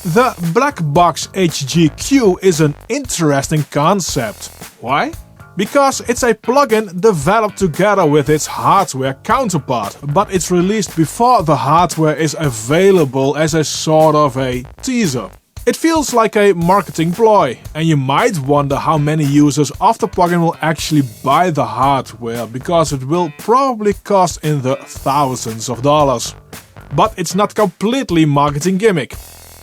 The Blackbox HG-Q is an interesting concept. Why? Because it's a plugin developed together with its hardware counterpart, but it's released before the hardware is available as a sort of a teaser. It feels like a marketing ploy, and you might wonder how many users of the plugin will actually buy the hardware, because it will probably cost in the thousands of dollars. But it's not completely marketing gimmick.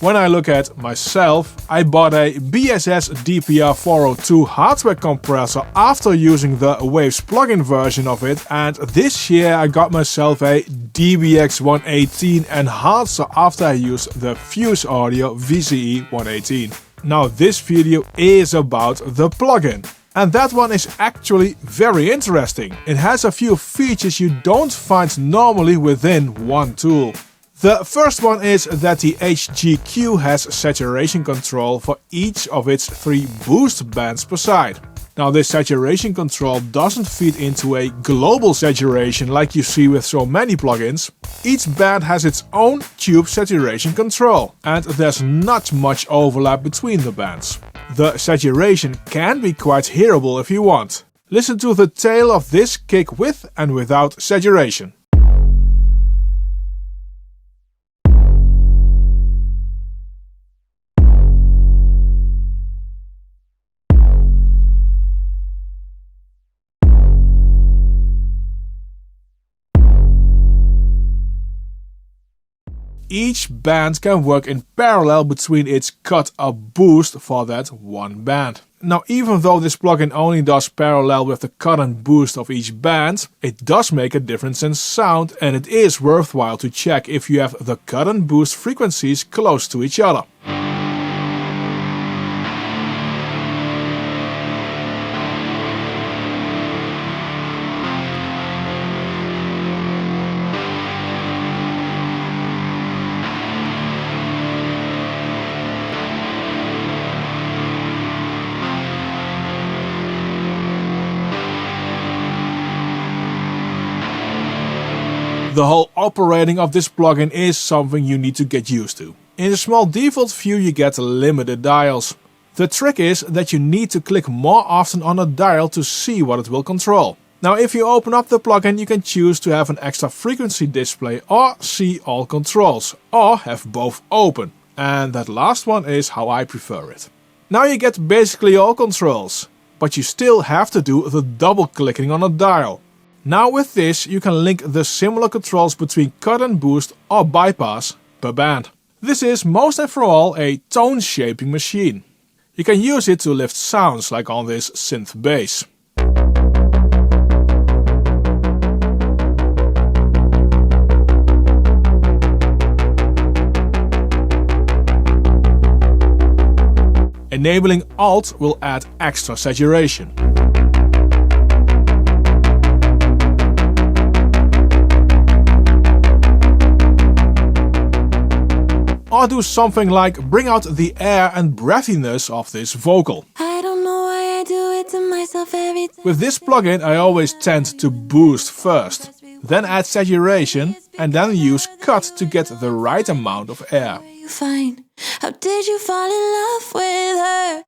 When I look at myself, I bought a BSS DPR402 hardware compressor after using the Waves plugin version of it, and this year I got myself a DBX 118 enhancer after I used the Fuse Audio VCE 118. Now this video is about the plugin. And that one is actually very interesting. It has a few features you don't find normally within one tool. The first one is that the HG-Q has saturation control for each of its 3 boost bands per side. Now this saturation control doesn't feed into a global saturation like you see with so many plugins. Each band has its own tube saturation control, and there's not much overlap between the bands. The saturation can be quite hearable if you want. Listen to the tail of this kick with and without saturation. Each band can work in parallel between its cut or boost for that one band. Now even though this plugin only does parallel with the cut and boost of each band, it does make a difference in sound, and it is worthwhile to check if you have the cut and boost frequencies close to each other. The whole operating of this plugin is something you need to get used to. In the small default view you get limited dials. The trick is that you need to click more often on a dial to see what it will control. Now if you open up the plugin you can choose to have an extra frequency display or see all controls, or have both open. And that last one is how I prefer it. Now you get basically all controls, but you still have to do the double clicking on a dial. Now with this you can link the similar controls between cut and boost or bypass per band. This is most and for all a tone shaping machine. You can use it to lift sounds like on this synth bass. Enabling Alt will add extra saturation. Or do something like bring out the air and breathiness of this vocal. I don't know why I do it to myself every time. With this plugin I always tend to boost first, then add saturation and then use cut to get the right amount of air. How are you fine? How did you fall in love with her?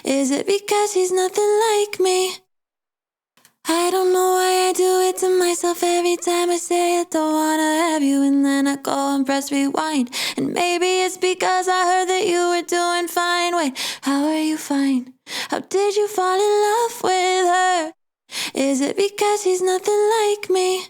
Is it because he's nothing like me? I don't know why I do it to myself every time I say I don't wanna have you, and then I go and press rewind. And maybe it's because I heard that you were doing fine. Wait, how are you fine? How did you fall in love with her? Is it because he's nothing like me?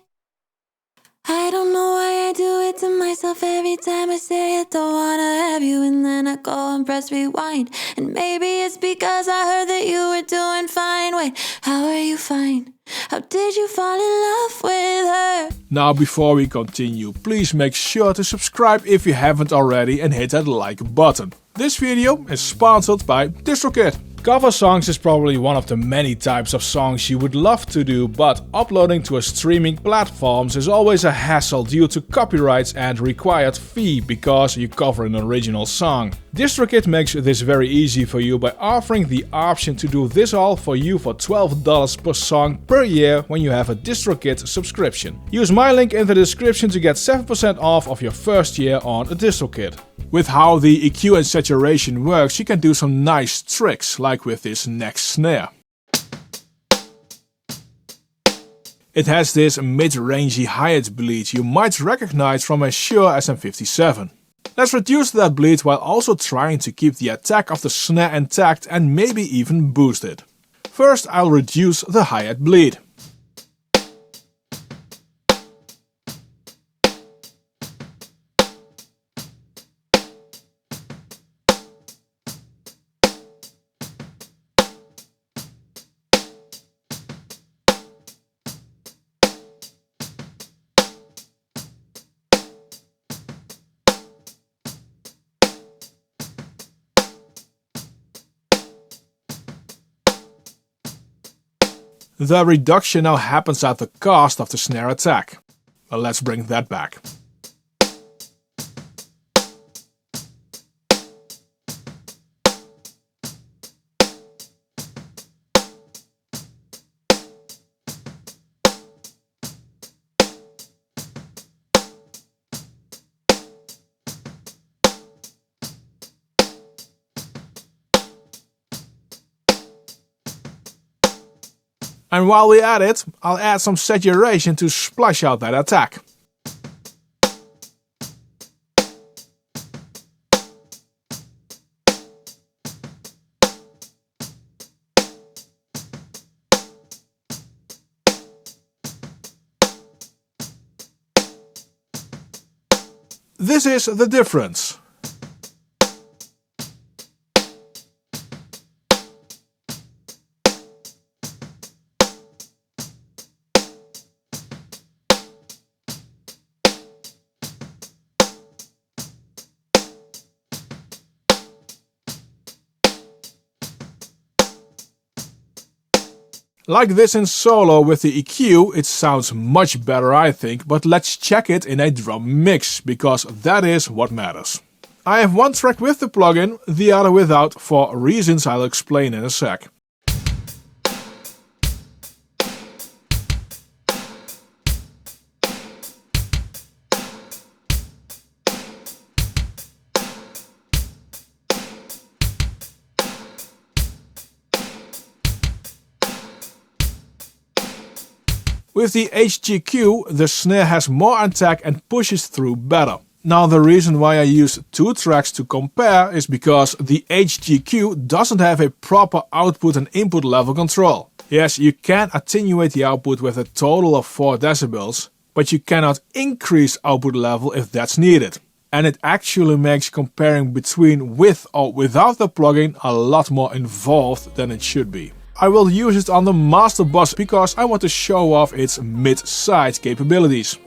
I don't know why I do it to myself every time I say I don't wanna have you, and then I go and press rewind. And maybe it's because I heard that you were doing fine. Wait, how are you fine? How did you fall in love with her? Now before we continue, please make sure to subscribe if you haven't already and hit that like button. This video is sponsored by DistroKid. Cover songs is probably one of the many types of songs you would love to do, but uploading to a streaming platforms is always a hassle due to copyrights and required fee because you cover an original song. DistroKid makes this very easy for you by offering the option to do this all for you for $12 per song per year when you have a DistroKid subscription. Use my link in the description to get 7% off of your first year on a DistroKid. With how the EQ and saturation works, you can do some nice tricks, like with this next snare. It has this mid-rangey hi-hat bleed you might recognize from a Shure SM57. Let's reduce that bleed while also trying to keep the attack of the snare intact and maybe even boost it. First, I'll reduce the hi-hat bleed. The reduction now happens at the cost of the snare attack. Well, let's bring that back. And while we're at it, I'll add some saturation to splash out that attack. This is the difference. Like this in solo with the EQ, it sounds much better I think, but let's check it in a drum mix, because that is what matters. I have one track with the plugin, the other without, for reasons I'll explain in a sec. With the HG-Q, the snare has more attack and pushes through better. Now the reason why I use two tracks to compare is because the HG-Q doesn't have a proper output and input level control. Yes, you can attenuate the output with a total of 4 decibels, but you cannot increase output level if that's needed. And it actually makes comparing between with or without the plugin a lot more involved than it should be. I will use it on the master bus because I want to show off its mid-side capabilities.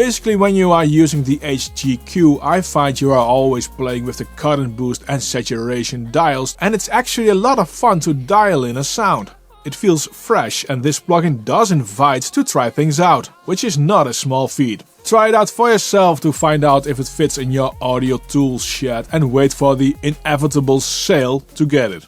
Basically, when you are using the HG-Q, I find you are always playing with the cut and boost and saturation dials, and it's actually a lot of fun to dial in a sound. It feels fresh, and this plugin does invite to try things out, which is not a small feat. Try it out for yourself to find out if it fits in your audio tools shed and wait for the inevitable sale to get it.